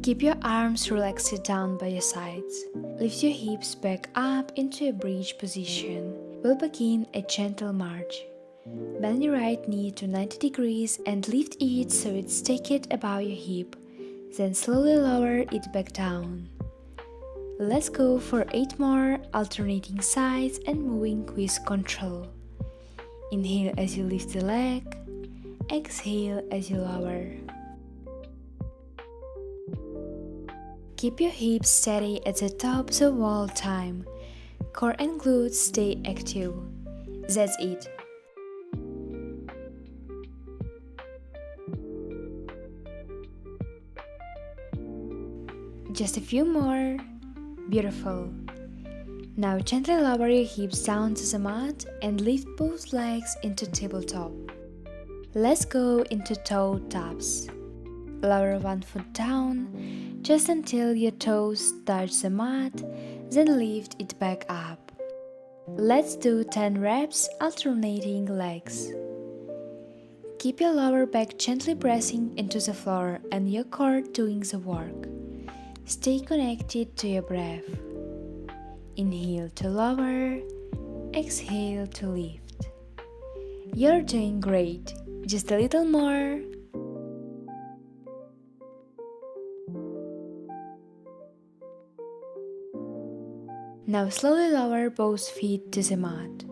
Keep your arms relaxed down by your sides. Lift your hips back up into a bridge position. We'll begin a gentle march. Bend your right knee to 90 degrees and lift it so it's stacked above your hip. Then slowly lower it back down. Let's go for 8 more, alternating sides and moving with control. Inhale as you lift the leg. Exhale as you lower. Keep your hips steady at the top the whole time. Core and glutes stay active. That's it. Just a few more. Beautiful. Now gently lower your hips down to the mat and lift both legs into tabletop. Let's go into toe taps. Lower one foot down just until your toes touch the mat, then lift it back up. Let's do 10 reps alternating legs. Keep your lower back gently pressing into the floor and your core doing the work. Stay connected to your breath. Inhale to lower, exhale to lift. You're doing great. Just a little more. Now slowly lower both feet to the mat.